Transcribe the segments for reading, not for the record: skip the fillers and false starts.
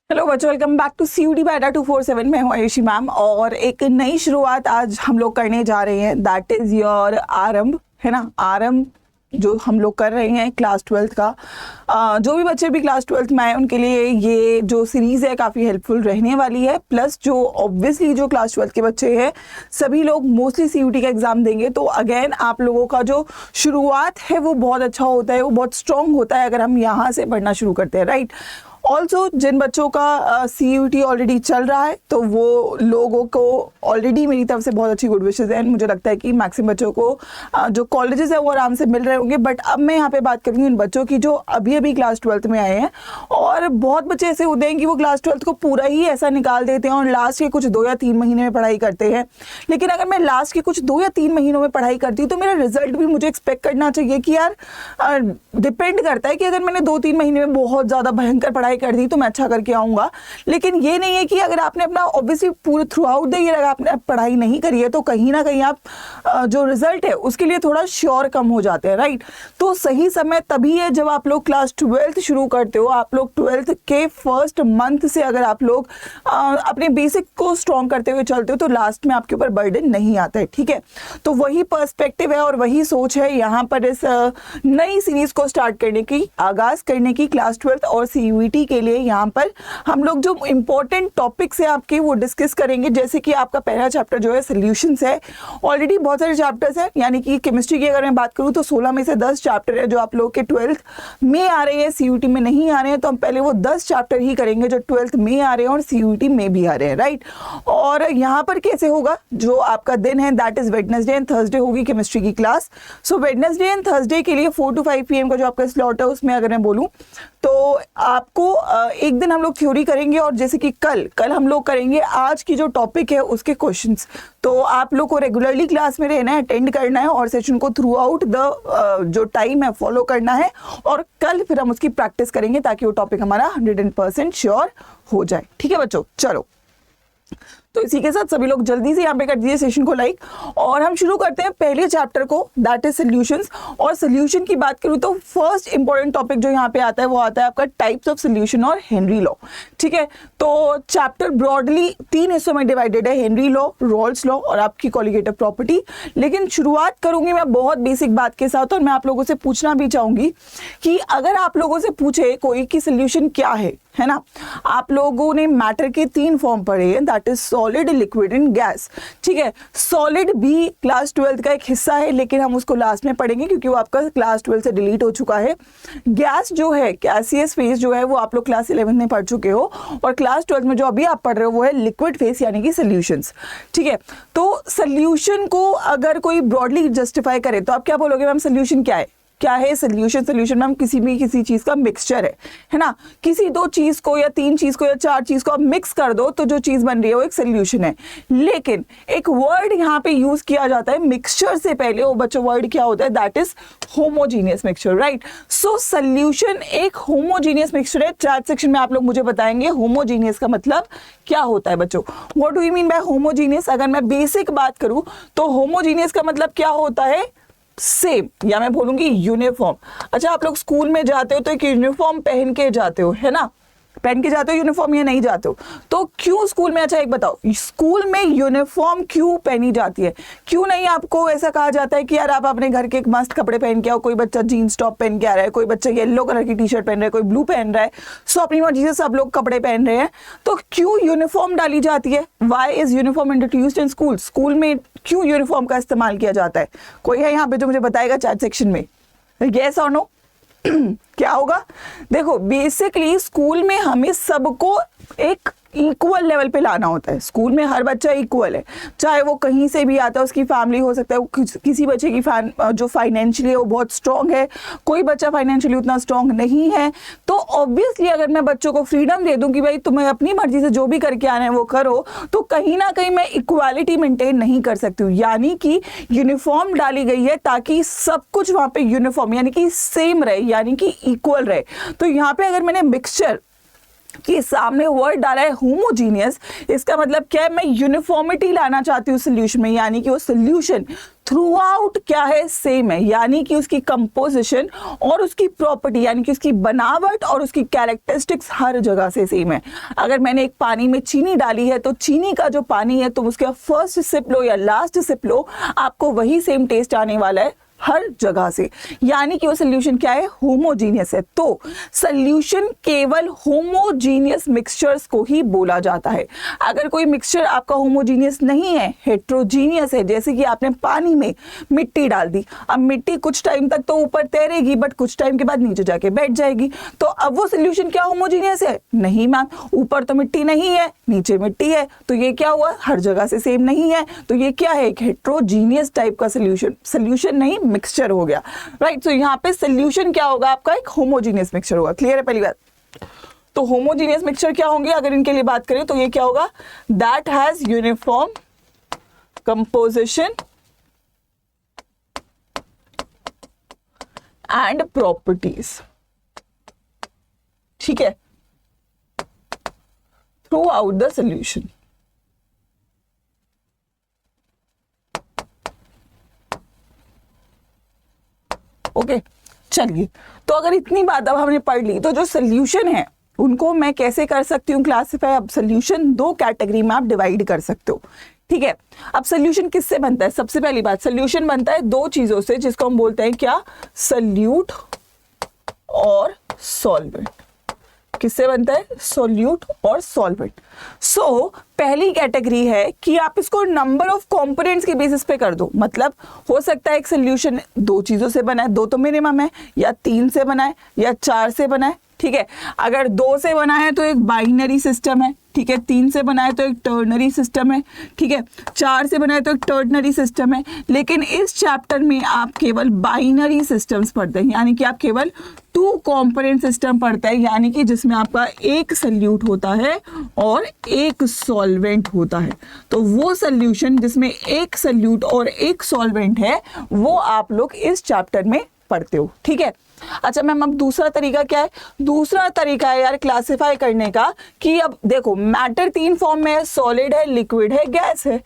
Hello बच्चों, welcome back to CUET by Adda 247। मैं हूँ आयुषी मैम और एक नई शुरुआत आज हम लोग करने जा रहे हैं। दैट इज़ योर आरंभ, है ना। आरंभ जो हम लोग कर रहे हैं क्लास 12th का। जो भी बच्चे भी क्लास 12th में आए उनके लिए ये जो सीरीज़ है काफ़ी हेल्पफुल रहने वाली है। प्लस जो ऑब्वियसली जो क्लास 12th के बच्चे हैं सभी लोग मोस्टली CUET का एग्ज़ाम देंगे, तो अगेन आप लोगों का जो शुरुआत है वो बहुत अच्छा होता है, वो बहुत स्ट्रॉन्ग होता है अगर हम यहाँ से पढ़ना शुरू करते हैं, राइट। ऑल्सो जिन बच्चों का CUET ऑलरेडी चल रहा है तो वो लोगों को ऑलरेडी मेरी तरफ से बहुत अच्छी गुड विशेज़ हैं। मुझे लगता है कि मैक्सिमम बच्चों को जो कॉलेजेस है वो आराम से मिल रहे होंगे। बट अब मैं यहाँ पे बात करूँगी उन बच्चों की जो अभी अभी क्लास 12th में आए हैं। और बहुत बच्चे ऐसे होते हैं कि वो क्लास 12th को पूरा ही ऐसा निकाल देते हैं और लास्ट के कुछ 2 या 3 महीने में पढ़ाई करते हैं। लेकिन अगर मैं लास्ट के कुछ 2 या 3 महीनों में पढ़ाई करती हूँ तो मेरा रिजल्ट भी मुझे एक्सपेक्ट करना चाहिए कि यार डिपेंड करता है कि अगर मैंने 2-3 महीने में बहुत ज़्यादा भयंकर पढ़ाई कर दी तो मैं अच्छा करके आऊँगा। लेकिन ये नहीं है कि अगर आपने अपना ऑब्वियसली पूरे थ्रू आउट द ईयर अगर आपने पढ़ाई नहीं करी है तो कहीं ना कहीं आप जो रिजल्ट है उसके लिए थोड़ा श्योर कम हो जाते हैं, राइट। तो सही समय तभी है जब आप लोग क्लास 12th शुरू करते हो। आप लोग 12th के फर्स्ट मंथ से अगर आप लोग अपने बेसिक को स्ट्रॉन्ग करते हुए चलते हो तो लास्ट में आपके ऊपर बर्डन नहीं आता है, ठीक है। तो वही पर्सपेक्टिव है और वही सोच है यहाँ पर इस नई सीरीज को स्टार्ट करने की, आगाज करने की क्लास 12th और CUET के लिए। यहाँ पर हम लोग जो इम्पोर्टेंट टॉपिक्स है आपके वो डिस्कस करेंगे। जैसे कि आपका पहला चैप्टर जो है सॉल्यूशंस है। ऑलरेडी बहुत सारे चैप्टर्स हैं, यानी कि केमिस्ट्री की अगर मैं बात करूँ तो 16 में से 10 चैप्टर है जो आप लोग के 12th में आ रहे हैं, CUET में नहीं आ रहे हैं। तो हम पहले वो 10 चैप्टर ही करेंगे जो 12th में आ रहे हैं और CUET में भी आ रहे हैं, राइट। और यहाँ पर कैसे होगा, जो आपका दिन है that is Wednesday and Thursday होगी केमिस्ट्री की class. So Wednesday and Thursday के लिए 4 to 5 PM का जो आपका स्लॉट है उसमें अगर मैं बोलूँ तो आपको एक दिन हम लोग थ्योरी करेंगे और जैसे कि कल हम लोग करेंगे आज की जो टॉपिक है उसके क्वेश्चंस। तो आप लोग को रेगुलरली क्लास में रहना है, अटेंड करना है और सेशन को थ्रू आउट द जो टाइम है फॉलो करना है। और कल फिर हम उसकी प्रैक्टिस करेंगे ताकि वो टॉपिक हमारा 100% श्योर हो जाए, ठीक है बच्चों। चलो, तो इसी के साथ सभी लोग जल्दी से यहाँ पे कर दीजिए सेशन को लाइक और हम शुरू करते हैं पहले चैप्टर को, दैट इज सॉल्यूशंस। और सॉल्यूशन की बात करूँ तो फर्स्ट इंपॉर्टेंट टॉपिक जो यहाँ पे आता है वो आता है आपका टाइप्स ऑफ सॉल्यूशन और हेनरी लॉ, ठीक है। तो चैप्टर ब्रॉडली 3 हिस्सों में डिवाइडेड है, हेनरी लॉ, रॉल्स लॉ और आपकी कॉलिगेटिव प्रॉपर्टी। लेकिन शुरुआत करूंगी मैं बहुत बेसिक बात के साथ और मैं आप लोगों से पूछना भी चाहूंगी कि अगर आप लोगों से पूछे कोई कि सॉल्यूशन क्या है ना। आप लोगों ने मैटर के 3 फॉर्म पढ़े हैं, that is solid, liquid and gas, ठीक है। सॉलिड भी क्लास 12th का एक हिस्सा है लेकिन हम उसको लास्ट में पढ़ेंगे क्योंकि वो आपका क्लास 12 से डिलीट हो चुका है। गैस जो है, गैसियस फेज जो है वो आप लोग क्लास 11 में पढ़ चुके हो और क्लास 12th में जो अभी आप पढ़ रहे हो वो है लिक्विड फेज यानी कि सॉल्यूशंस, ठीक है। तो सॉल्यूशन को अगर कोई ब्रॉडली जस्टिफाई करे तो आप क्या बोलोगे मैम, सॉल्यूशन क्या है? क्या है सॉल्यूशन? सॉल्यूशन मैम किसी चीज का मिक्सचर है ना। किसी 2 चीज को या 3 चीज को या 4 चीज को आप मिक्स कर दो तो जो चीज बन रही है वो एक सॉल्यूशन है। लेकिन एक वर्ड यहाँ पे यूज किया जाता है मिक्सचर से पहले, वो बच्चों वर्ड क्या होता है, that is homogeneous mixture, right. So solution एक होमोजीनियस मिक्सचर है। चैट सेक्शन में आप लोग मुझे बताएंगे होमोजीनियस का मतलब क्या होता है बच्चों, what do you mean by homogeneous. अगर मैं बेसिक बात करूं तो होमोजीनियस का मतलब क्या होता है, सेम, या मैं बोलूंगी यूनिफॉर्म। अच्छा, आप लोग स्कूल में जाते हो तो एक यूनिफॉर्म पहन के जाते हो, है ना, पहन के जाते हो यूनिफॉर्म या नहीं जाते हो, तो क्यों स्कूल में, अच्छा एक बताओ, स्कूल में यूनिफॉर्म क्यों पहनी जाती है? क्यों नहीं आपको ऐसा कहा जाता है कि यार आप अपने घर के एक मस्त कपड़े पहन के आओ, कोई बच्चा जीन्स टॉप पहन के आ रहा है, कोई बच्चा येलो कलर की टी शर्ट पहन रहा है, कोई ब्लू पहन रहा है, सो अपनी मर्जी से सब लोग कपड़े पहन रहे हैं, तो क्यों यूनिफॉर्म डाली जाती है? Why is uniform introduced in school? School में क्यों यूनिफॉर्म का इस्तेमाल किया जाता है? कोई है यहाँ पे जो मुझे बताएगा चैट सेक्शन में, यस और नो? क्या होगा? देखो, बेसिकली स्कूल में हमें सबको एक इक्वल लेवल पे लाना होता है। स्कूल में हर बच्चा इक्वल है, चाहे वो कहीं से भी आता है, उसकी फैमिली हो सकता है किसी बच्चे की जो फाइनेंशियली है वो बहुत स्ट्रांग है, कोई बच्चा फाइनेंशियली उतना स्ट्रांग नहीं है। तो ऑब्वियसली अगर मैं बच्चों को फ्रीडम दे दूं कि भाई तुम्हें अपनी मर्जी से जो भी करके आना है वो करो, तो कहीं ना कहीं मैं इक्वालिटी मेंटेन नहीं कर सकती हूँ। यानी कि यूनिफॉर्म डाली गई है ताकि सब कुछ वहां पे यूनिफॉर्म यानी कि सेम रहे, यानी कि इक्वल रहे। तो यहाँ पे अगर मैंने मिक्सचर कि सामने वर्ड डाला है होमोजीनियस, इसका मतलब क्या है, मैं यूनिफॉर्मिटी लाना चाहती हूँ सोल्यूशन में, यानी कि वो सोल्यूशन थ्रू आउट क्या है, सेम है, यानी कि उसकी कंपोजिशन और उसकी प्रॉपर्टी यानी कि उसकी बनावट और उसकी कैरेक्टरिस्टिक्स हर जगह से सेम है। अगर मैंने एक पानी में चीनी डाली है तो चीनी का जो पानी है तुम उसका फर्स्ट सिप लो या लास्ट सिप लो, आपको वही सेम टेस्ट आने वाला है हर जगह से, यानी कि वो सोल्यूशन क्या है, होमोजीनियस है। तो सोल्यूशन केवल होमोजीनियस मिक्सचर्स को ही बोला जाता है। अगर कोई मिक्सचर आपका होमोजीनियस नहीं है, हेट्रोजीनियस है, जैसे कि आपने पानी में मिट्टी डाल दी, अब मिट्टी कुछ टाइम तक तो ऊपर तैरेगी बट कुछ टाइम के बाद नीचे जाके बैठ जाएगी, तो अब वो सोल्यूशन क्या होमोजीनियस है, नहीं मैम, ऊपर तो मिट्टी नहीं है नीचे मिट्टी है, तो ये क्या हुआ, हर जगह से सेम नहीं है, तो ये क्या है, एक हेट्रोजीनियस टाइप का सोल्यूशन नहीं, मिक्सचर हो गया, राइट। सो यहाँ पे सोल्यूशन क्या होगा आपका, एक होमोजीनियस मिक्सचर होगा। क्लियर है पहली बात। तो होमोजीनियस मिक्सचर क्या होंगे अगर इनके लिए बात करें तो ये क्या होगा, that has uniform composition and properties, ठीक है, through out the solution. Okay, चलिए, तो अगर इतनी बात अब हमने पढ़ ली तो जो सोल्यूशन है उनको मैं कैसे कर सकती हूँ क्लासिफाई। अब सोल्यूशन दो कैटेगरी में आप डिवाइड कर सकते हो, ठीक है। अब सोल्यूशन किससे बनता है, सबसे पहली बात, सोल्यूशन बनता है दो चीजों से, जिसको हम बोलते हैं क्या, सोल्यूट और सॉल्वेंट। किससे बनता है, सोल्यूट और सॉल्वेंट। सो पहली कैटेगरी है कि आप इसको नंबर ऑफ कंपोनेंट्स के बेसिस पे कर दो, मतलब हो सकता है एक सोल्यूशन दो चीजों से बना है, दो तो मिनिमम है, या तीन से बना है या चार से बना है, ठीक है। अगर दो से बना है तो एक बाइनरी सिस्टम है, ठीक है, तीन से बना है तो एक टर्नरी सिस्टम है, ठीक है, चार से बना है तो एक टर्नरी सिस्टम है। लेकिन इस चैप्टर में आप केवल बाइनरी सिस्टम्स पढ़ते हैं, यानी कि आप केवल टू कंपोनेंट सिस्टम पढ़ते हैं, यानी कि जिसमें आपका एक सोल्यूट होता है और एक सॉल्वेंट होता है। तो वो सोल्यूशन जिसमें एक सोल्यूट और एक सॉल्वेंट है वो आप लोग इस चैप्टर में पढ़ते हो, ठीक है। अच्छा मैम, अब दूसरा तरीका क्या है, दूसरा तरीका है यार क्लासिफाई करने का कि अब देखो मैटर तीन फॉर्म में है, सॉलिड है, लिक्विड है, गैस है।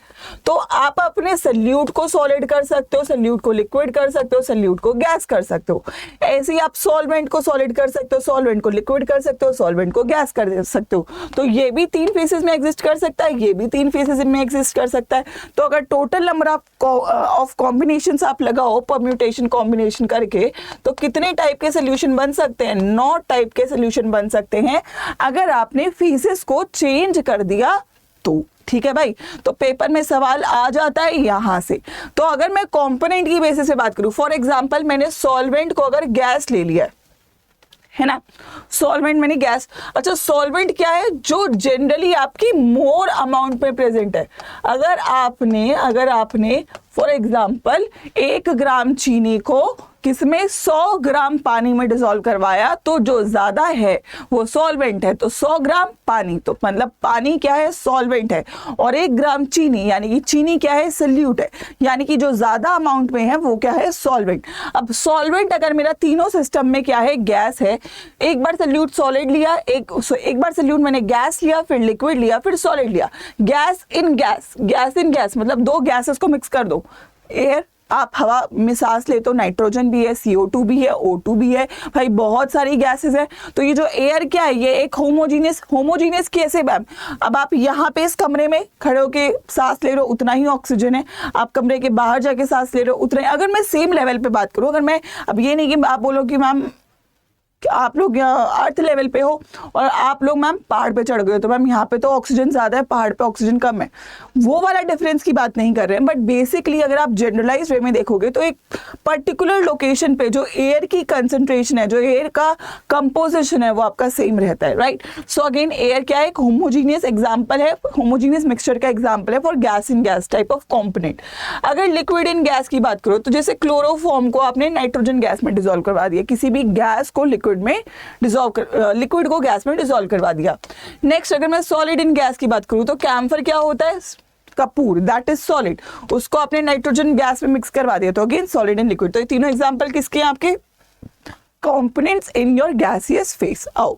तो आप अपने सोल्यूट को सॉलिड कर सकते हो, सोल्यूट को लिक्विड कर सकते हो, सोल्यूट को गैस कर सकते हो। ऐसे ही आप सॉल्वेंट को सॉलिड कर सकते हो, सॉल्वेंट को लिक्विड कर सकते हो, सॉल्वेंट को गैस कर सकते हो। तो ये भी तीन फेसेस में एग्जिस्ट कर सकता है, ये भी तीन फेसेस में एग्जिस्ट कर सकता है। तो अगर टोटल नंबर ऑफ कॉम्बिनेशंस आप लगाओ परम्यूटेशन कॉम्बिनेशन करके, तो कितने टाइप के सॉल्यूशन बन सकते हैं, 9 टाइप के सॉल्यूशन बन सकते हैं अगर आपने फेसेस को चेंज कर दिया तो, ठीक है भाई। तो पेपर में सवाल आ जाता है यहां से। तो अगर मैं कंपोनेंट की बेसिस से बात करूं, फॉर एग्जांपल मैंने सॉल्वेंट को अगर गैस ले लिया है ना, सॉल्वेंट मैंने गैस, अच्छा सॉल्वेंट क्या है, जो जनरली आपकी मोर अमाउंट में प्रेजेंट है। अगर आपने फॉर एग्जांपल 1 ग्राम चीनी को किसमें 100 ग्राम पानी में डिसॉल्व करवाया, तो जो ज्यादा है वो सॉल्वेंट है, तो 100 ग्राम पानी, तो मतलब पानी क्या है, सॉल्वेंट है, और 1 ग्राम चीनी यानी कि चीनी क्या है, सोल्यूट है, यानी कि जो ज्यादा अमाउंट में है वो क्या है, सॉल्वेंट। अब सॉल्वेंट अगर मेरा तीनों सिस्टम में क्या है, गैस है, एक बार सोल्यूट सॉलिड लिया, एक बार सोल्यूट मैंने गैस लिया, फिर लिक्विड लिया, फिर सॉलिड लिया, गैस इन गैस मतलब दो गैसेस को मिक्स कर दो, एयर, आप हवा में सांस ले तो नाइट्रोजन भी है, CO2 भी है, O2 भी है, भाई बहुत सारी गैसेस है। तो ये जो एयर क्या है, ये एक होमोजीनियस कैसे मैम, अब आप यहाँ पे इस कमरे में खड़े होके सांस ले रहे हो उतना ही ऑक्सीजन है, आप कमरे के बाहर जाके सांस ले रहे हो उतना ही। अगर मैं सेम लेवल पे बात करूँ, अगर मैं अब ये नहीं कि आप बोलो कि मैम आप लोग अर्थ लेवल पे हो और आप लोग मैम पहाड़ पे चढ़ गए हो, तो मैम यहाँ पे तो ऑक्सीजन ज्यादा है, पहाड़ पे ऑक्सीजन कम है, वो वाला डिफरेंस की बात नहीं कर रहे हैं। बट बेसिकली अगर आप जनरलाइज वे में देखोगे तो एक पर्टिकुलर लोकेशन पे जो एयर की कंसेंट्रेशन है, जो एयर का कंपोजिशन है, वो आपका सेम रहता है, राइट। सो अगेन एयर क्या है, एक होमोजीनियस एग्जाम्पल है, होमोजीनियस मिक्सचर का एग्जाम्पल है for gas in gas type of component. अगर लिक्विड इन गैस की बात करो तो जैसे क्लोरोफॉर्म को आपने नाइट्रोजन गैस में डिसॉल्व करवा दिया, किसी भी गैस को लिक्विड को गैस में डिसॉल्व करवा दिया। नेक्स्ट अगर मैं सॉलिड इन गैस की बात करूं तो कैम्फर क्या होता है, कपूर, दैट इज सॉलिड, उसको आपने नाइट्रोजन गैस में मिक्स करवा दिया, तो अगेन सॉलिड इन लिक्विड। तो ये तीनों एग्जांपल किसके हैं, आपके components in your gaseous face. आओ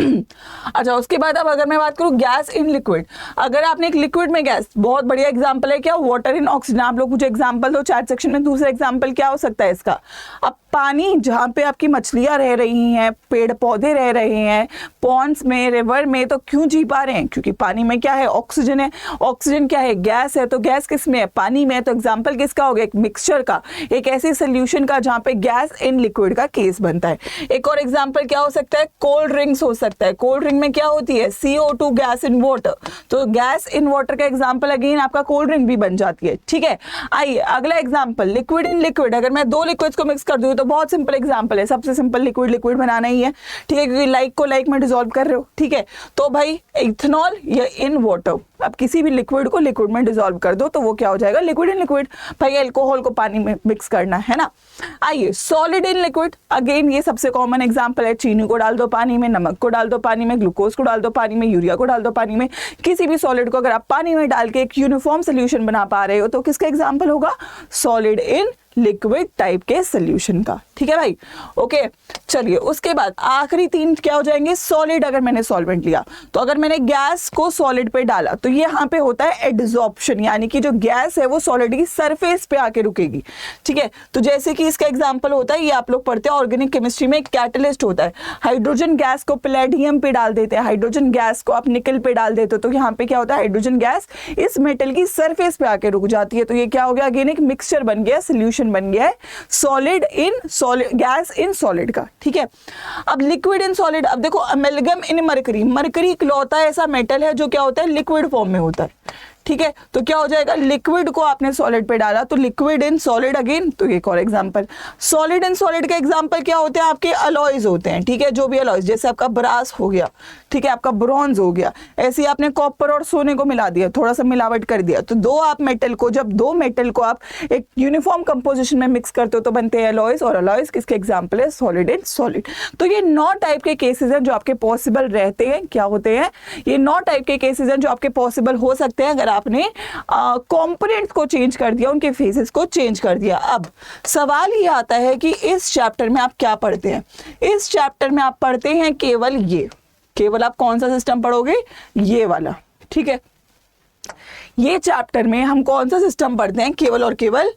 अच्छा, उसके बाद अब अगर मैं बात करूं गैस इन लिक्विड, अगर आपने एक लिक्विड में गैस, बहुत बढ़िया एग्जांपल है क्या, वाटर इन ऑक्सीजन। आप लोग मुझे एग्जांपल दो चैट सेक्शन में, दूसरा एग्जांपल क्या हो सकता है इसका। अब पानी जहाँ पे आपकी मछलियां रह रही हैं, पेड़ पौधे रह रहे हैं, पॉन्ड्स में, रिवर में, तो क्यों जी पा रहे हैं, क्योंकि पानी में क्या है, ऑक्सीजन है। ऑक्सीजन क्या है, गैस है, तो गैस किस में है, पानी में है। तो एग्जाम्पल किसका हो गया, एक मिक्सचर का, एक ऐसे सोल्यूशन का जहाँ पे गैस इन लिक्विड का केस बनता है। एक और एग्जाम्पल क्या हो सकता है, कोल्ड ड्रिंक्स हो सकता है। कोल्ड ड्रिंक में क्या होती है, CO2 गैस इन वाटर, तो गैस इन वाटर का एग्जाम्पल अगेन आपका कोल्ड ड्रिंक भी बन जाती है। ठीक है, आइए अगला एग्जाम्पल, लिक्विड इन लिक्विड। अगर मैं दो लिक्विड्स को मिक्स कर दूं तो बहुत सिंपल एग्जांपल है, सबसे सिंपल लिक्विड लिक्विड बनाना ही है। ठीक है, क्योंकि लाइक को लाइक में डिसॉल्व कर रहे हो। ठीक है, तो भाई इथेनॉल या इन वाटर, अब किसी भी लिक्विड को लिक्विड में डिसॉल्व कर दो तो वो क्या हो जाएगा, लिक्विड इन लिक्विड। भाई अल्कोहल को पानी में मिक्स करना है ना। आइए सॉलिड इन लिक्विड, अगेन ये सबसे कॉमन एग्जांपल है, चीनी को डाल दो पानी में, नमक को डाल दो पानी में, ग्लूकोज को डाल दो पानी में, यूरिया को डाल दो पानी में। किसी भी सॉलिड को अगर आप पानी में डाल के एक यूनिफॉर्म सोल्यूशन बना पा रहे हो तो किसका एग्जांपल होगा, सॉलिड इन लिक्विड टाइप के सोल्यूशन का। ठीक है भाई, ओके। चलिए उसके बाद आखिरी तीन क्या हो जाएंगे, सॉलिड। अगर मैंने सॉल्वेंट लिया तो अगर मैंने गैस को सॉलिड पे डाला तो ये यहाँ पे होता है एडसॉर्प्शन, यानी कि जो गैस है वो सॉलिड की सरफेस पे आके रुकेगी। ठीक है, तो जैसे कि इसका एग्जांपल होता है, ये आप लोग पढ़ते हैं ऑर्गेनिक केमिस्ट्री में, एक कैटलिस्ट होता है। हाइड्रोजन गैस को पैलेडियम पे डाल देते हैं, हाइड्रोजन गैस को आप निकल पे डाल देते हो, तो यहाँ पे क्या होता है, हाइड्रोजन गैस इस मेटल की सरफेस पे आके रुक जाती है। तो ये क्या हो गया, अगेन एक मिक्सचर बन गया, सोल्यूशन बन गया है solid in solid, gas in solid का। ठीक है, अब लिक्विड इन सॉलिड, अब देखो अमेलगम इन मरकरी, मरकरी इकलौता ऐसा मेटल है जो क्या होता है, लिक्विड फॉर्म में होता है। ठीक है, तो क्या हो जाएगा, लिक्विड को आपने सॉलिड पे डाला तो लिक्विड इन सॉलिड अगेन। तो एक और एग्जांपल, सॉलिड इन सॉलिड का एग्जांपल क्या होते हैं, आपके अलॉयज होते हैं। ठीक है, जो भी अलॉयज, जैसे आपका ब्रास हो गया, ठीक है, आपका ब्रॉन्ज हो गया, ऐसे ही आपने कॉपर और सोने को मिला दिया, थोड़ा सा मिलावट कर दिया, तो दो आप मेटल को, जब दो मेटल को आप एक यूनिफॉर्म कंपोजिशन में मिक्स करते हो तो बनते हैं अलॉयज, और अलॉयज किसके एग्जांपल है, सॉलिड इन सॉलिड। तो ये 9 टाइप के केसेस हैं जो आपके पॉसिबल रहते हैं। क्या होते हैं, ये 9 टाइप के केसेस हैं जो आपके पॉसिबल हो सकते हैं अगर आपने कंपोनेंट्स को चेंज कर दिया, उनके फेजेस को चेंज कर दिया। अब सवाल ये आता है कि इस चैप्टर में आप क्या पढ़ते हैं। इस चैप्टर में आप पढ़ते हैं केवल ये, केवल आप कौन सा सिस्टम पढ़ोगे, ये वाला। ठीक है, ये चैप्टर में हम कौन सा सिस्टम पढ़ते हैं, केवल और केवल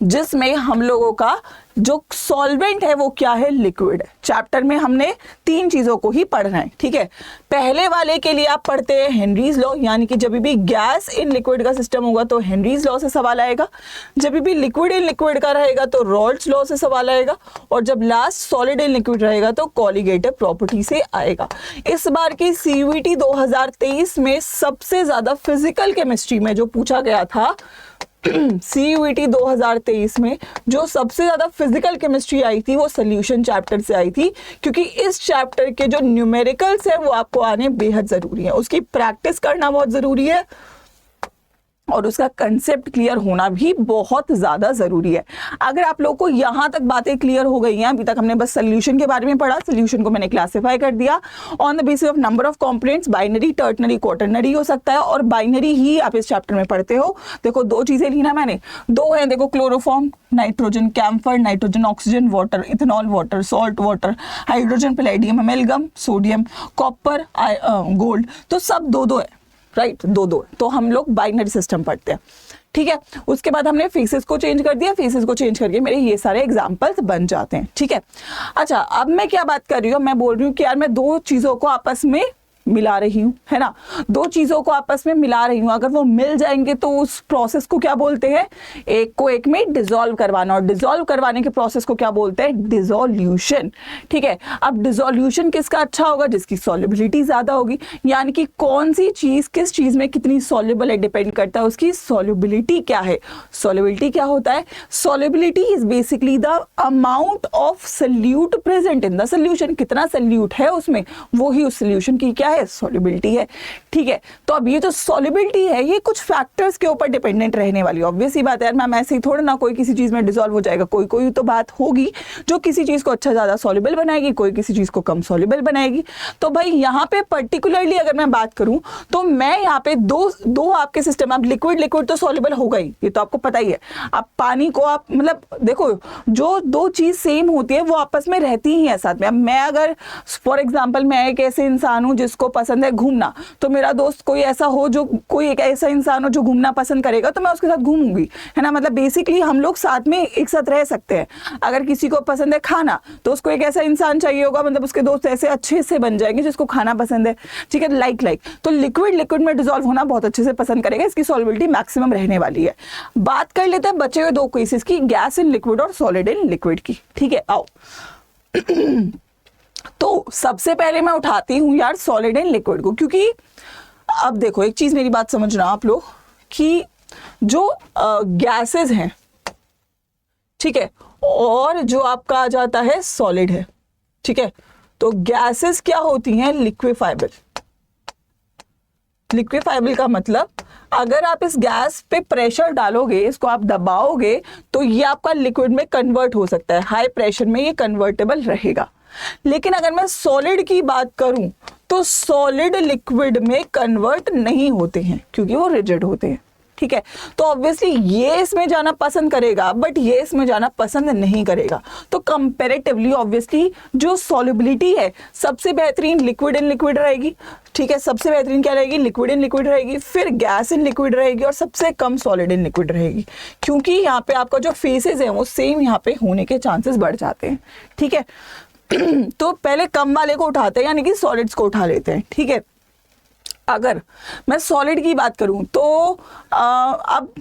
जिसमें हम लोगों का जो सॉल्वेंट है वो क्या है, लिक्विड है। चैप्टर में हमने 3 चीजों को ही पढ़ना है। ठीक है, पहले वाले के लिए आप पढ़ते हैं हेनरीज लॉ, यानी कि जब भी गैस इन लिक्विड का सिस्टम होगा तो हेनरीज लॉ से सवाल आएगा, जब भी लिक्विड इन लिक्विड का रहेगा तो रॉल्स लॉ से सवाल आएगा, और जब लास्ट सॉलिड इन लिक्विड रहेगा तो कोलिगेटिव प्रॉपर्टी से आएगा। इस बार की CUET 2023 में सबसे ज्यादा फिजिकल केमिस्ट्री में जो पूछा गया था, CUET 2023 में जो सबसे ज्यादा फिजिकल केमिस्ट्री आई थी वो सोल्यूशन चैप्टर से आई थी, क्योंकि इस चैप्टर के जो न्यूमेरिकल्स है वो आपको आने बेहद जरूरी है, उसकी प्रैक्टिस करना बहुत जरूरी है, और उसका कंसेप्ट क्लियर होना भी बहुत ज्यादा जरूरी है। अगर आप लोगों को यहां तक बातें क्लियर हो गई हैं, अभी तक हमने बस सोल्यूशन के बारे में पढ़ा, सोल्यूशन को मैंने क्लासिफाई कर दिया on the basis of number of components, binary, ternary, quaternary हो सकता है, और बाइनरी ही आप इस चैप्टर में पढ़ते हो। देखो 2 चीजें ली ना मैंने, 2 हैं, देखो chloroform, nitrogen, camphor, nitrogen, oxygen, water, ethanol, water, salt, water, hydrogen, palladium, amalgam, sodium, copper, gold, तो सब 2-2 है, राइट, 2-2। तो हम लोग बाइनरी सिस्टम पढ़ते हैं। ठीक है, उसके बाद हमने फेसेस को चेंज कर दिया, फेसेस को चेंज करके मेरे ये सारे एग्जांपल्स बन जाते हैं। ठीक है, अच्छा अब मैं क्या बात कर रही हूँ, मैं बोल रही हूँ कि यार मैं 2 चीजों को आपस में मिला रही हूँ, है ना, 2 चीजों को आपस में मिला रही हूँ, अगर वो मिल जाएंगे तो उस प्रोसेस को क्या बोलते हैं, एक को एक में डिसॉल्व करवाना, और डिसॉल्व करवाने के प्रोसेस को क्या बोलते हैं, डिसोल्यूशन। ठीक है, अब डिसोल्यूशन किसका अच्छा होगा, जिसकी सॉल्युबिलिटी ज्यादा होगी, यानी कि कौन सी चीज किस चीज में कितनी सॉल्युबल है डिपेंड करता है उसकी सॉल्युबिलिटी क्या है। सॉल्युबिलिटी क्या होता है, solubility is basically the amount of solute present in the solution, कितना सोल्यूट है उसमें, वो ही उस सोल्यूशन की क्या है, है, सॉल्युबिलिटी है। ठीक है, तो अब ये जो सॉल्युबिलिटी है ये कुछ फैक्टर्स के ऊपर डिपेंडेंट रहने वाली है। ऑब्वियस ही बात है यार मैम, ऐसे ही थोड़ा ना कोई किसी चीज में डिसॉल्व हो जाएगा। कोई कोई तो बात होगी जो किसी चीज को अच्छा ज्यादा सॉल्युबल बनाएगी, कोई किसी चीज को कम सॉल्युबल बनाएगी। तो भाई यहाँ पे पर्टिकुलरली अगर मैं बात करूं तो मैं यहाँ पे दो आपके सिस्टम, अब लिक्विड तो सॉल्युबल होगा ही, ये तो आपको पता ही है। आप पानी को आप मतलब देखो, जो दो चीज सेम होती है वो आपस में रहती ही है साथ में। अब मैं अगर फॉर एग्जांपल मैं एक ऐसे इंसान हूं जिसको पसंद है घूमना, तो मेरा दोस्त कोई ऐसा हो जो कोई एक ऐसा इंसान हो जो घूमना पसंद करेगा, तो मैं उसके साथ घूमूंगी, है ना। मतलब बेसिकली हम लोग साथ में एक साथ रह सकते हैं। अगर किसी को पसंद है खाना, तो उसको एक ऐसा इंसान चाहिए होगा, मतलब उसके दोस्त ऐसे अच्छे से बन जाएंगे जिसको खाना पसंद है। ठीक है, लाइक तो लिक्विड में डिसॉल्व होना बहुत अच्छे से पसंद करेगा, इसकी सॉल्युबिलिटी मैक्सिमम रहने वाली है। बात कर लेते हैं बचे हुए दो केसेस की, गैस इन लिक्विड और सॉलिड इन लिक्विड की। ठीक है, आओ तो सबसे पहले मैं उठाती हूं यार सॉलिड इन लिक्विड को, क्योंकि अब देखो एक चीज मेरी बात समझना आप लोग कि जो गैसेस हैं, ठीक है, और जो आपका आ जाता है सॉलिड है, ठीक है, तो गैसेस क्या होती हैं, लिक्विफाइबल। लिक्विफाइबल का मतलब अगर आप इस गैस पे प्रेशर डालोगे, इसको आप दबाओगे, तो ये आपका लिक्विड में कन्वर्ट हो सकता है, हाई प्रेशर में ये कन्वर्टेबल रहेगा। लेकिन अगर मैं सॉलिड की बात करूं तो सॉलिड लिक्विड में कन्वर्ट नहीं होते हैं क्योंकि वो रिजिड होते हैं। ठीक है, तो ऑब्वियसली ये इसमें जाना पसंद करेगा बट ये इसमें जाना पसंद नहीं करेगा। तो कंपैरेटिवली ऑब्वियसली जो सॉल्युबिलिटी है सबसे बेहतरीन लिक्विड इन लिक्विड रहेगी। ठीक है, सबसे बेहतरीन क्या रहेगी, लिक्विड इन लिक्विड रहेगी, फिर गैस इन लिक्विड रहेगी और सबसे कम सॉलिड इन लिक्विड रहेगी, क्योंकि यहाँ पे आपका जो फेसेस है वो सेम यहाँ पे होने के चांसेस बढ़ जाते हैं। ठीक है, तो पहले कम वाले को उठाते हैं, यानी कि सॉलिड्स को उठा लेते हैं। ठीक है, अगर मैं सॉलिड की बात करूं तो अब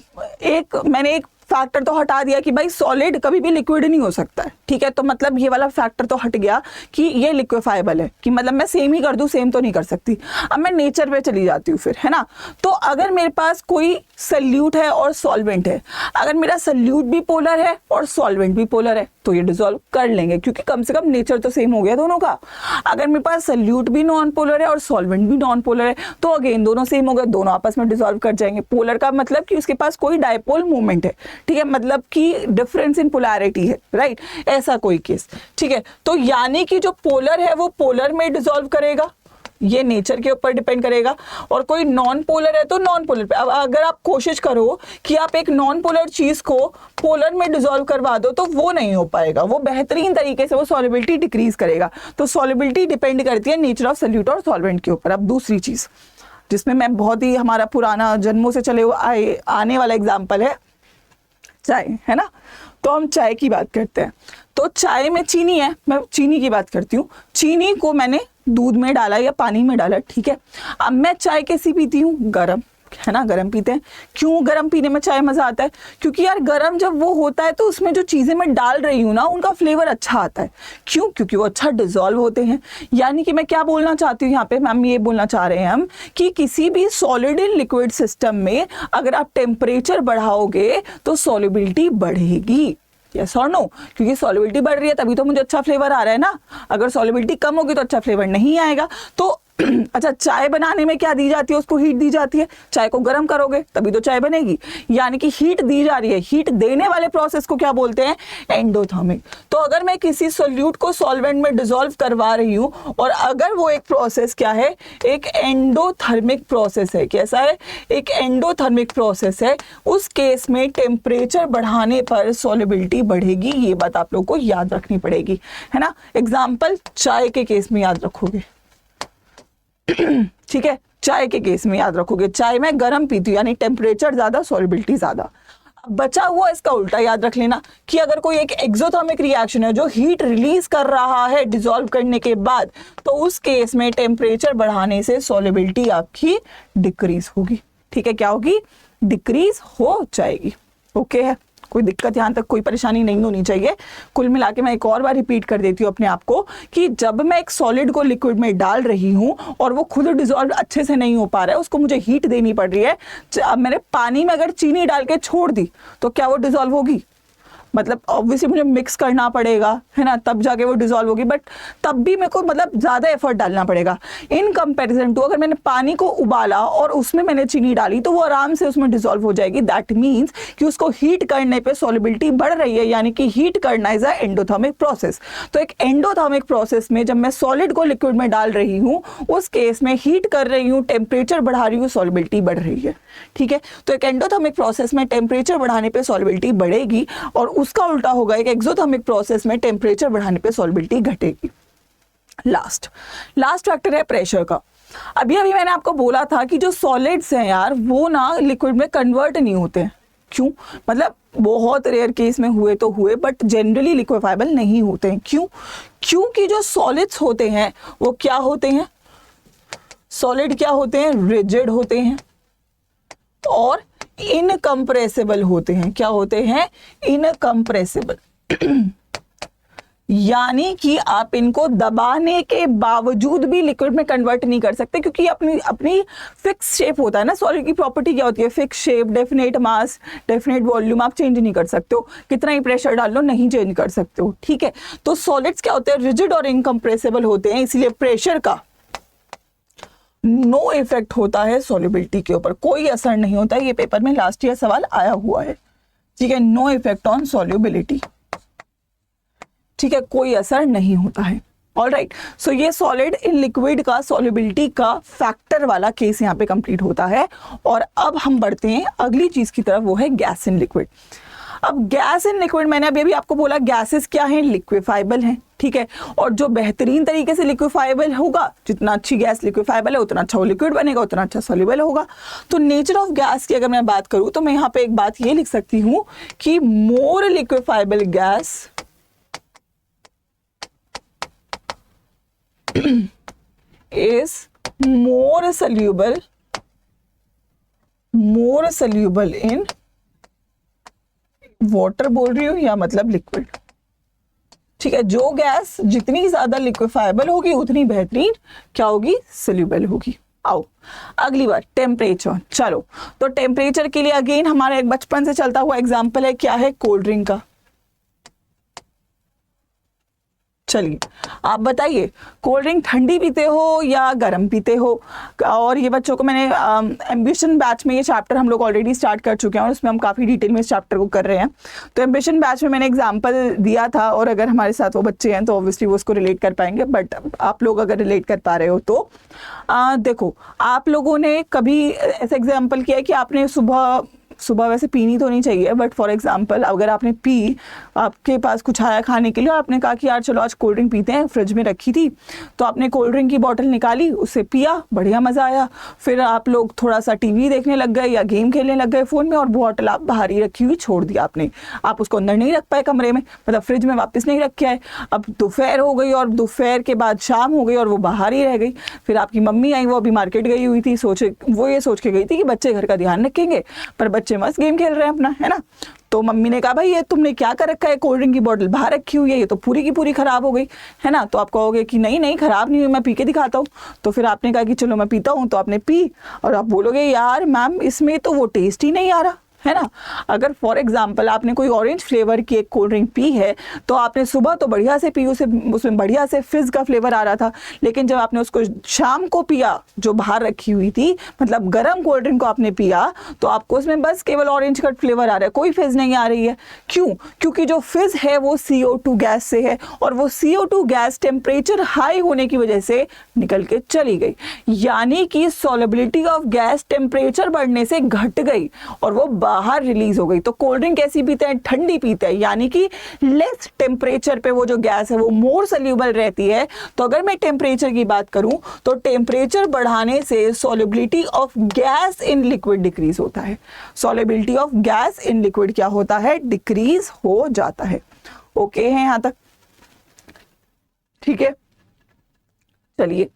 मैंने एक फैक्टर तो हटा दिया कि भाई सॉलिड कभी भी लिक्विड नहीं हो सकता है। ठीक है, तो मतलब ये वाला फैक्टर तो हट गया कि ये लिक्विफाइबल है, कि मतलब मैं सेम ही कर दूं, सेम तो नहीं कर सकती। अब मैं नेचर पे चली जाती हूँ फिर, है ना। तो अगर मेरे पास कोई सल्यूट है और सॉल्वेंट है, अगर मेरा सल्यूट भी पोलर है और सॉल्वेंट भी पोलर है, तो ये डिसॉल्व कर लेंगे, क्योंकि कम से कम नेचर तो सेम हो गया दोनों का। अगर मेरे पास सल्यूट भी नॉन पोलर है और सॉल्वेंट भी नॉन पोलर है, तो अगेन दोनों सेम हो गए, दोनों आपस में डिसॉल्व कर जाएंगे। पोलर का मतलब कि उसके पास कोई डायपोल मूवमेंट है, ठीक है, मतलब कि डिफरेंस इन पोलैरिटी है, राइट, ऐसा कोई केस। ठीक है, तो यानी कि जो पोलर है वो पोलर में डिसॉल्व करेगा, ये नेचर के ऊपर डिपेंड करेगा, और कोई नॉन पोलर है तो नॉन पोलर पे। अब अगर आप कोशिश करो कि आप एक नॉन पोलर चीज को पोलर में डिसॉल्व करवा दो, तो वो नहीं हो पाएगा, वो बेहतरीन तरीके से वो सॉल्युबिलिटी डिक्रीज करेगा। तो सॉल्युबिलिटी डिपेंड करती है नेचर ऑफ सॉल्यूट और सॉल्वेंट के ऊपर। अब दूसरी चीज जिसमें मैं बहुत ही हमारा पुराना जन्मों से चले आने वाला एग्जाम्पल है चाय, है ना। तो हम चाय की बात करते हैं, तो चाय में चीनी है, मैं चीनी की बात करती हूँ। चीनी को मैंने दूध में डाला या पानी में डाला, ठीक है। अब मैं चाय कैसी पीती हूँ, गरम, है ना, गरम पीते हैं। क्यों गरम पीने में चाय मजा आता है, क्योंकि यार गरम जब वो होता है तो उसमें जो चीजें मैं डाल रही हूँ ना उनका फ्लेवर अच्छा आता है। क्यों, क्योंकि वो अच्छा डिसॉल्व होते हैं। यानी कि मैं क्या बोलना चाहती हूँ यहाँ पे, मैम ये बोलना चाह रहे हैं हम कि किसी भी सॉलिड इन लिक्विड सिस्टम में अगर आप टेम्परेचर बढ़ाओगे तो सॉल्युबिलिटी बढ़ेगी, यस और नो, क्योंकि सॉल्युबिलिटी बढ़ रही है तभी तो मुझे अच्छा फ्लेवर आ रहा है ना। अगर सॉल्युबिलिटी कम होगी तो अच्छा फ्लेवर नहीं आएगा। तो अच्छा, चाय बनाने में क्या दी जाती है, उसको हीट दी जाती है। चाय को गर्म करोगे तभी तो चाय बनेगी, यानी कि हीट दी जा रही है। हीट देने वाले प्रोसेस को क्या बोलते हैं, एंडोथर्मिक। तो अगर मैं किसी सॉल्यूट को सॉल्वेंट में डिसॉल्व करवा रही हूँ और अगर वो एक प्रोसेस क्या है, एक एंडोथर्मिक प्रोसेस है, कैसा है, एक एंडोथर्मिक प्रोसेस है, उस केस में टेम्परेचर बढ़ाने पर सॉल्युबिलिटी बढ़ेगी। ये बात आप लोग को याद रखनी पड़ेगी, है ना। एग्जाम्पल चाय के केस में याद रखोगे, ठीक है, चाय के केस में याद रखोगे, चाय में गर्म पीती हूँ यानी टेम्परेचर ज्यादा सॉल्युबिलिटी ज्यादा। बचा हुआ इसका उल्टा याद रख लेना कि अगर कोई एक एक्सोथर्मिक रिएक्शन है जो हीट रिलीज कर रहा है डिसॉल्व करने के बाद, तो उस केस में टेम्परेचर बढ़ाने से सॉल्युबिलिटी आपकी डिक्रीज होगी। ठीक है, क्या होगी, डिक्रीज हो जाएगी। ओके है, कोई दिक्कत यहाँ तक कोई परेशानी नहीं होनी चाहिए। कुल मिला के मैं एक और बार रिपीट कर देती हूँ अपने आप को कि जब मैं एक सॉलिड को लिक्विड में डाल रही हूँ और वो खुद डिसॉल्व अच्छे से नहीं हो पा रहा है, उसको मुझे हीट देनी पड़ रही है। अब मैंने पानी में अगर चीनी डाल के छोड़ दी तो क्या वो डिसॉल्व होगी, मतलब ऑब्वियसली मुझे मिक्स करना पड़ेगा, है ना, तब जाके वो डिजोल्व होगी, बट तब भी मेरे को मतलब ज़्यादा एफर्ट डालना पड़ेगा इन कंपैरिजन टू अगर मैंने पानी को उबाला और उसमें मैंने चीनी डाली तो वो आराम से उसमें डिजोल्व हो जाएगी। दैट मीन्स कि उसको हीट करने पे सॉल्युबिलिटी बढ़ रही है, यानी कि हीट करना इज अ एंडोथर्मिक प्रोसेस। तो एक एंडोथर्मिक प्रोसेस में जब मैं सॉलिड को लिक्विड में डाल रही हूँ उस केस में हीट कर रही हूँ, टेम्परेचर बढ़ा रही हूँ, सॉल्युबिलिटी बढ़ रही है। ठीक है, तो एक एंडोथर्मिक प्रोसेस में टेम्परेचर बढ़ाने पे सॉल्युबिलिटी बढ़ेगी और उसका उल्टा होगा एक एक्सोथर्मिक प्रोसेस में टेम्परेचर बढ़ाने पे सॉल्युबिलिटी घटेगी। लास्ट फैक्टर है प्रेशर का। अभी मैंने आपको बोला था कि जो सॉलिड्स हैं यार वो ना लिक्विड में कन्वर्ट नहीं होते हैं। क्यों? मतलब बहुत रेयर केस में हुए तो हुए, बट जनरली लिक्विफाइबल नहीं होते हैं। क्यों? क्योंकि जो सॉलिड्स होते हैं वो क्या होते हैं? सॉलिड क्या होते हैं? रिजिड होते हैं और इनकम्प्रेसिबल होते हैं। क्या होते हैं? इनकम्प्रेसिबल। यानी कि आप इनको दबाने के बावजूद भी लिक्विड में कन्वर्ट नहीं कर सकते, क्योंकि अपनी फिक्स शेप होता है ना। सॉलिड की प्रॉपर्टी क्या होती है? फिक्स शेप, डेफिनेट मास, डेफिनेट वॉल्यूम। आप चेंज नहीं कर सकते हो, कितना ही प्रेशर डाल लो नहीं चेंज कर सकते हो। ठीक है, तो सॉलिड्स क्या होते हैं? रिजिड और इनकम्प्रेसिबल होते हैं, इसलिए प्रेशर का नो इफेक्ट होता है सॉल्युबिलिटी के ऊपर, कोई असर नहीं होता है। ये पेपर में लास्ट ईयर सवाल आया हुआ है। ठीक है, नो इफेक्ट ऑन सॉल्युबिलिटी। ठीक है, कोई असर नहीं होता है। ऑलराइट, सो ये सॉलिड इन लिक्विड का सॉल्युबिलिटी का फैक्टर वाला केस यहाँ पे कंप्लीट होता है। और अब हम बढ़ते हैं अगली चीज की तरफ, वो है गैस इन लिक्विड। अब गैस इन लिक्विड, मैंने अभी आपको बोला गैसेस क्या हैं? लिक्विफाइबल हैं। ठीक है, और जो बेहतरीन तरीके से लिक्विफाइबल होगा, जितना अच्छी गैस लिक्विफाइबल है उतना अच्छा वो लिक्विड बनेगा, उतना अच्छा सॉल्युबल होगा। तो नेचर ऑफ गैस की अगर मैं बात करूं तो मैं यहाँ पे एक बात ये लिख सकती हूं कि मोर लिक्विफाइबल gas is more soluble in water बोल रही हूँ या मतलब लिक्विड। ठीक है, जो गैस जितनी ज्यादा लिक्विफाइबल होगी उतनी बेहतरीन क्या होगी? सोल्यूबल होगी। आओ अगली बार टेम्परेचर। चलो, तो टेम्परेचर के लिए अगेन हमारा एक बचपन से चलता हुआ एग्जाम्पल है, क्या है? कोल्ड ड्रिंक का। चलिए आप बताइए, कोल्ड ड्रिंक ठंडी पीते हो या गर्म पीते हो? और ये बच्चों को मैंने एम्बिशन बैच में ये चैप्टर हम लोग ऑलरेडी स्टार्ट कर चुके हैं और उसमें हम काफ़ी डिटेल में इस चैप्टर को कर रहे हैं। तो एम्बिशन बैच में मैंने एग्जांपल दिया था और अगर हमारे साथ वो बच्चे हैं तो ऑब्वियसली वो उसको रिलेट कर पाएंगे, बट आप लोग अगर रिलेट कर पा रहे हो तो देखो, आप लोगों ने कभी ऐसा एग्जाम्पल किया है कि आपने सुबह वैसे पीनी तो नहीं चाहिए, बट फॉर एग्जांपल अगर आपने पी, आपके पास कुछ आया खाने के लिए और आपने कहा कि यार चलो आज कोल्ड ड्रिंक पीते हैं, फ्रिज में रखी थी तो आपने कोल्ड ड्रिंक की बोतल निकाली, उसे पिया, बढ़िया मज़ा आया। फिर आप लोग थोड़ा सा टीवी देखने लग गए या गेम खेलने लग गए फ़ोन में और बोतल आप बाहर ही रखी हुई छोड़ दी आपने, आप उसको अंदर नहीं रख पाए कमरे में, मतलब फ्रिज में वापस नहीं रख के आए। अब दोपहर हो गई और दोपहर के बाद शाम हो गई और वो बाहर ही रह गई। फिर आपकी मम्मी आई, वो अभी मार्केट गई हुई थी, वो ये सोच के गई थी कि बच्चे घर का ध्यान रखेंगे, पर बच्चे मस्त गेम खेल रहे हैं अपना, है ना। तो मम्मी ने कहा भाई ये तुमने क्या कर रखा है, कोल्ड ड्रिंक की बोतल बाहर रखी हुई है, ये तो पूरी की पूरी खराब हो गई, है ना। तो आप कहोगे कि नहीं नहीं खराब नहीं हुई, मैं पी के दिखाता हूँ। तो फिर आपने कहा कि चलो मैं पीता हूँ, तो आपने पी और आप बोलोगे यार मैम इसमें तो वो टेस्ट ही नहीं आ रहा, है ना। अगर फॉर एग्जाम्पल आपने कोई ऑरेंज फ्लेवर की एक कोल्ड ड्रिंक पी है तो आपने सुबह तो बढ़िया से पी, उसमें बढ़िया से फिज का फ्लेवर आ रहा था, लेकिन जब आपने उसको शाम को पिया जो बाहर रखी हुई थी, मतलब गर्म कोल्ड ड्रिंक को आपने पिया, तो आपको उसमें बस केवल ऑरेंज का फ्लेवर आ रहा है, कोई फिज नहीं आ रही है। क्यों? क्योंकि जो फिज है वो CO2 गैस से है और वो CO2 गैस टेम्परेचर हाई होने की वजह से निकल के चली गई, यानी कि सॉल्युबिलिटी ऑफ गैस टेम्परेचर बढ़ने से घट गई और वो बाहर रिलीज हो गई। तो कोल्ड ड्रिंक कैसी पीते हैं? ठंडी पीते हैं, यानी कि लेस टेम्परेचर पे वो जो गैस है वो मोर सोल्यूबल रहती है। तो अगर मैं टेम्परेचर की बात करूं तो टेम्परेचर बढ़ाने से solubility of gas in liquid decrease होता है। Solubility of gas in liquid क्या होता है? डिक्रीज हो जाता है। ओके है यहां तक? ठीक है, चलिए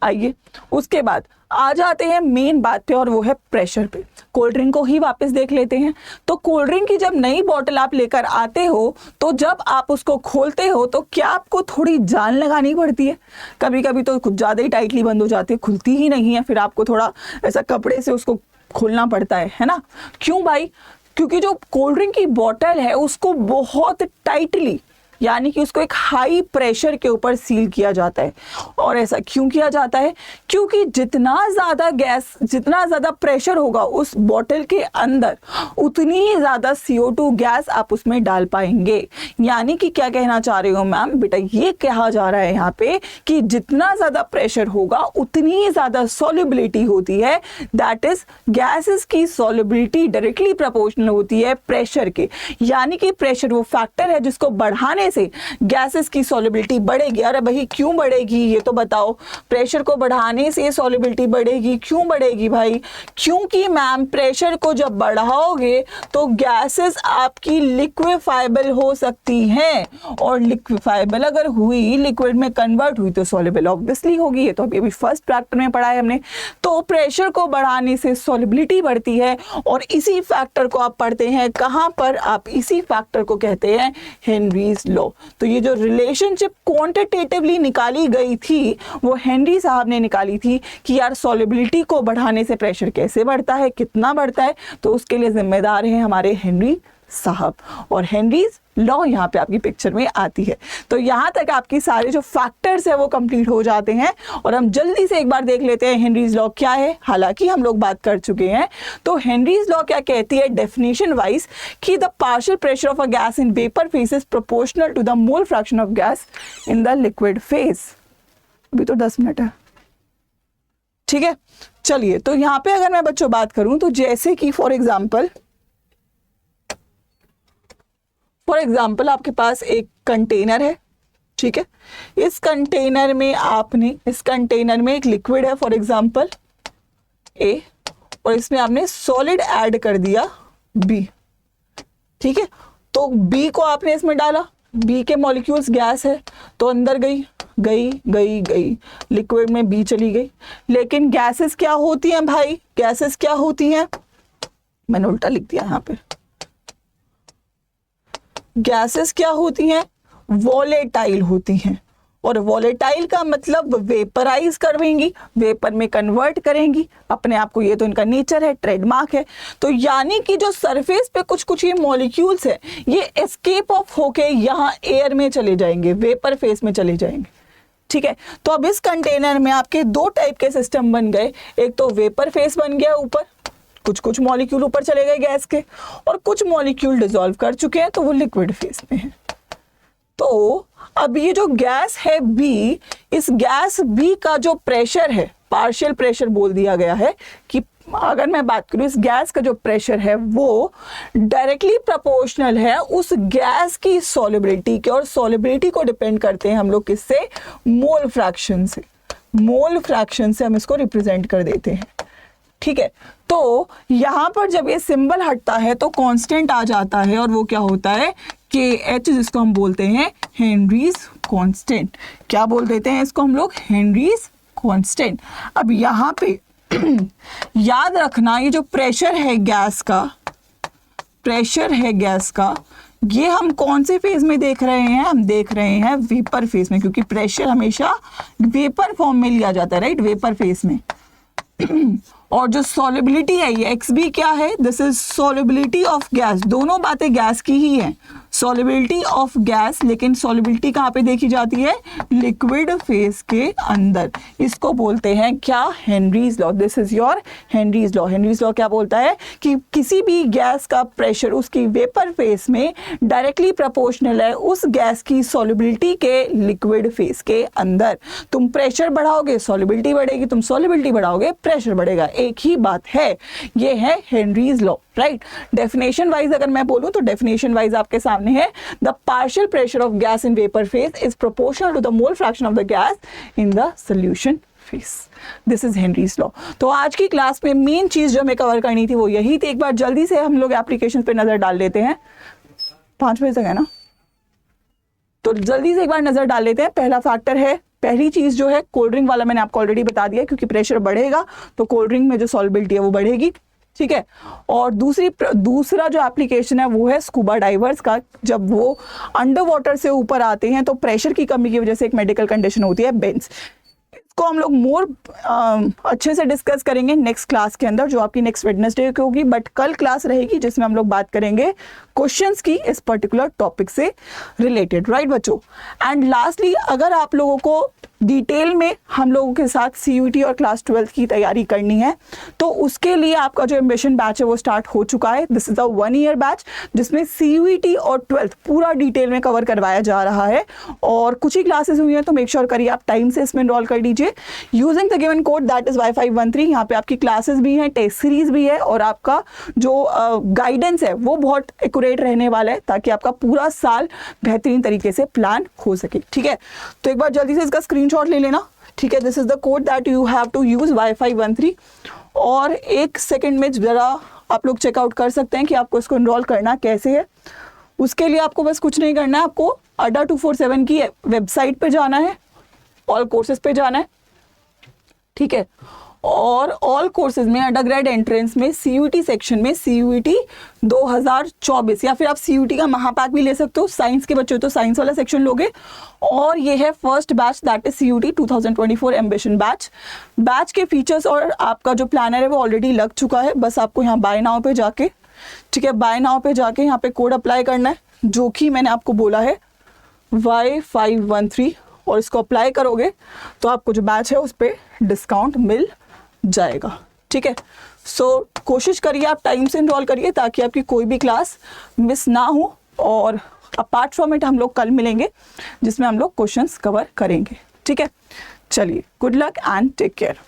आइए उसके बाद आ जाते हैं मेन बात पे और वो है प्रेशर पे। कोल्ड ड्रिंक को ही वापस देख लेते हैं। तो कोल्ड ड्रिंक की जब नई बोतल आप लेकर आते हो तो जब आप उसको खोलते हो तो क्या आपको थोड़ी जान लगानी पड़ती है? कभी कभी तो कुछ ज़्यादा ही टाइटली बंद हो जाती है, खुलती ही नहीं है, फिर आपको थोड़ा ऐसा कपड़े से उसको खोलना पड़ता है ना। क्यों भाई? क्योंकि जो कोल्ड ड्रिंक की बॉटल है उसको बहुत टाइटली, यानी कि उसको एक हाई प्रेशर के ऊपर सील किया जाता है। और ऐसा क्यों किया जाता है? क्योंकि जितना ज़्यादा गैस, जितना ज़्यादा प्रेशर होगा उस बॉटल के अंदर, उतनी ही ज़्यादा CO2 गैस आप उसमें डाल पाएंगे। यानी कि क्या कहना चाह रही हो मैम? बेटा ये कहा जा रहा है यहाँ पे कि जितना ज़्यादा प्रेशर होगा उतनी ही ज़्यादा सॉल्युबिलिटी होती है। दैट इज गैसेस की सॉल्युबिलिटी डायरेक्टली प्रोपोर्शनल होती है प्रेशर के। यानी कि प्रेशर वो फैक्टर है जिसको बढ़ाने से गैसेस की सॉल्युबिलिटी बढ़ेगी। अरे भाई क्यों बढ़ेगी ये तो बताओ? प्रेशर को बढ़ाने से सॉल्युबिलिटी बढ़ेगी। क्यों बढ़ेगी भाई? क्योंकि मैम प्रेशर को जब बढ़ाओगे तो गैसेस आपकी लिक्विफाइबल हो सकती हैं, और लिक्विफाइबल अगर हुई, लिक्विड में कन्वर्ट हुई, तो सॉल्युबल ऑब्वियसली होगी। ये तो अभी फर्स्ट फैक्टर में पढ़ा है हमने। तो प्रेशर को बढ़ाने से सॉल्युबिलिटी बढ़ती है, और इसी फैक्टर को आप पढ़ते हैं कहां पर? आप इसी फैक्टर को कहते हैं हेनरीज लॉ। तो ये जो रिलेशनशिप क्वांटिटेटिवली निकाली गई थी वो हेनरी साहब ने निकाली थी कि यार सॉल्युबिलिटी को बढ़ाने से प्रेशर कैसे बढ़ता है, कितना बढ़ता है, तो उसके लिए जिम्मेदार हैं हमारे हेनरी साहब। और हेनरीज लॉ यहाँ पे आपकी पिक्चर में आती है। तो यहाँ तक आपकी सारे जो फैक्टर्स है वो कंप्लीट हो जाते हैं। और हम जल्दी से एक बार देख लेते हैं हेनरीज लॉ क्या है। हालांकि हम लोग बात कर चुके हैं। तो हेनरीज लॉ क्या कहती है डेफिनेशन वाइज कि the partial pressure of a gas in vapour phase is proportional to the mole fraction of gas in the liquid phase. अभी तो 10 मिनट है, ठीक है। चलिए, तो यहाँ पे अगर मैं बच्चों बात करूं तो जैसे कि फॉर एग्जाम्पल आपके पास एक कंटेनर है, ठीक है। इस कंटेनर में एक लिक्विड है फॉर एग्जाम्पल A, और इसमें आपने सॉलिड ऐड कर दिया B, ठीक है। तो B को आपने इसमें डाला, B के मॉलिक्यूल्स गैस है तो अंदर गई, लिक्विड में B चली गई। लेकिन गैसेस क्या होती हैं भाई? गैसेस क्या होती हैं? मैंने उल्टा लिख दिया यहाँ पे। गैसेस क्या होती हैं? वॉलेटाइल होती हैं। और वॉलेटाइल का मतलब वेपराइज करेंगी, वेपर में कन्वर्ट करेंगी अपने आप को। ये तो इनका नेचर है, ट्रेडमार्क है। तो यानी कि जो सरफेस पे कुछ ये मॉलिक्यूल्स है ये एस्केप ऑफ होके यहाँ एयर में चले जाएंगे, वेपर फेस में चले जाएंगे, ठीक है। तो अब इस कंटेनर में आपके दो टाइप के सिस्टम बन गए। एक तो वेपर फेस बन गया, ऊपर कुछ मॉलिक्यूल ऊपर चले गए गैस के, और कुछ मॉलिक्यूल डिसॉल्व कर चुके हैं तो वो लिक्विड फेस में है। तो अब ये जो गैस है B, इस गैस B का जो प्रेशर है, पार्शियल प्रेशर बोल दिया गया है कि अगर मैं बात करूं इस गैस का जो प्रेशर है वो डायरेक्टली प्रोपोर्शनल है उस गैस की सॉल्युबिलिटी के। और सॉल्युबिलिटी को डिपेंड करते हैं हम लोग किससे? मोल फ्रैक्शन से। मोल फ्रैक्शन से हम इसको रिप्रेजेंट कर देते हैं, ठीक है। तो यहां पर जब ये सिंबल हटता है तो कांस्टेंट आ जाता है, और वो क्या होता है? KH, जिसको हम बोलते हैं हेनरीज कांस्टेंट। क्या बोल देते हैं इसको हम लोग? Henrys constant. अब यहां पे याद रखना ये जो प्रेशर है गैस का, ये हम कौन से फेज में देख रहे हैं? हम देख रहे हैं वेपर फेज में, क्योंकि प्रेशर हमेशा वेपर फॉर्म में लिया जाता है, राइट, वेपर फेज में। और जो सॉल्युबिलिटी है ये XB क्या है? This is solubility of gas. दोनों बातें गैस की ही हैं, सॉल्युबिलिटी ऑफ गैस। लेकिन सॉल्युबिलिटी कहाँ पे देखी जाती है? लिक्विड फेज के अंदर। इसको बोलते हैं क्या? Henry's law. This is your Henry's law. Henry's law क्या बोलता है कि किसी भी गैस का प्रेशर उसकी वेपर फेज में डायरेक्टली प्रोपोर्शनल है उस गैस की सॉल्युबिलिटी के लिक्विड फेज के अंदर। तुम प्रेशर बढ़ाओगे सॉल्युबिलिटी बढ़ेगी, तुम सॉल्युबिलिटी बढ़ाओगे प्रेशर बढ़ेगा, एक ही बात है। ये है Henry's law, right. Definition wise अगर मैं बोलूं तो डेफिनेशन वाइज आपके सामने है, the partial pressure of gas in vapour phase is proportional to the mole fraction of the gas in the solution phase. This is Henry's law. तो आज की क्लास में मेन चीज जो हमें कवर करनी थी वो यही थी। एक बार जल्दी से हम लोग एप्लीकेशन पे नजर डाल लेते हैं। 5 बजे तक है ना, तो जल्दी से एक बार नजर डाल लेते हैं। पहला फैक्टर है, पहली चीज जो है कोल्ड ड्रिंक वाला मैंने आपको ऑलरेडी बता दिया, क्योंकि प्रेशर बढ़ेगा तो कोल्ड ड्रिंक में जो सॉल्युबिलिटी है वो बढ़ेगी, ठीक है। और दूसरा जो एप्लीकेशन है वो है स्कूबा डाइवर्स का। जब वो अंडर वाटर से ऊपर आते हैं तो प्रेशर की कमी की वजह से एक मेडिकल कंडीशन होती है बेंस। उसको हम लोग मोर अच्छे से डिस्कस करेंगे नेक्स्ट क्लास के अंदर, जो आपकी नेक्स्ट वेडनेसडे की होगी। बट कल क्लास रहेगी जिसमें हम लोग बात करेंगे क्वेश्चंस की इस पर्टिकुलर टॉपिक से रिलेटेड, राइट बच्चों। एंड लास्टली, अगर आप लोगों को डिटेल में हम लोगों के साथ CUET और क्लास 12 की तैयारी करनी है तो उसके लिए आपका जो एम्बिशन बैच है वो स्टार्ट हो चुका है। This is a 1 year batch जिसमें CUET और 12th पूरा डिटेल में कवर करवाया जा रहा है, और कुछ ही क्लासेस हुई हैं तो मेक श्योर करिए आप टाइम से इसमें एनरोल कर दीजिए using the given code that is Y513। यहाँ पे आपकी क्लासेस भी हैं, टेस्ट सीरीज भी है, और आपका जो गाइडेंस है वो बहुत एक्यूरेट रहने वाला है ताकि आपका पूरा साल बेहतरीन तरीके से प्लान हो सके, ठीक है। तो एक बार जल्दी से इसका स्क्रीनशॉट ले लेना, ठीक है। This is the code that you have to use Y513, और एक सेकंड में जरा आप लोग चेकआउट कर सकते हैं कि आपको इसको एनरोल करना कैसे है। उसके लिए आपको बस कुछ नहीं करना है, आपको अड्डा 247 की वेबसाइट पे जाना है, ऑल कोर्सेज पे जाना है, ठीक है। और ऑल कोर्सेज में अंडर ग्रेड एंट्रेंस में CUET सेक्शन में CUET 2024, या फिर आप CUET का महापैक भी ले सकते हो। साइंस के बच्चे हो तो साइंस वाला सेक्शन लोगे। और ये है first batch that is CUET 2024 ambition batch. Batch के फीचर्स और आपका जो प्लानर है वो ऑलरेडी लग चुका है, बस आपको यहाँ बाय नाउ पे जाके, ठीक है, बाय नाउ पे जाके यहाँ पे कोड अप्लाई करना है जो कि मैंने आपको बोला है Y513, और इसको अप्लाई करोगे तो आपको जो बैच है उस पर डिस्काउंट मिल जाएगा, ठीक है। सो कोशिश करिए आप टाइम से एनरोल करिए ताकि आपकी कोई भी क्लास मिस ना हो, और अपार्ट फ्रॉम इट हम लोग कल मिलेंगे जिसमें हम लोग क्वेश्चंस कवर करेंगे, ठीक है। चलिए, good luck and take care.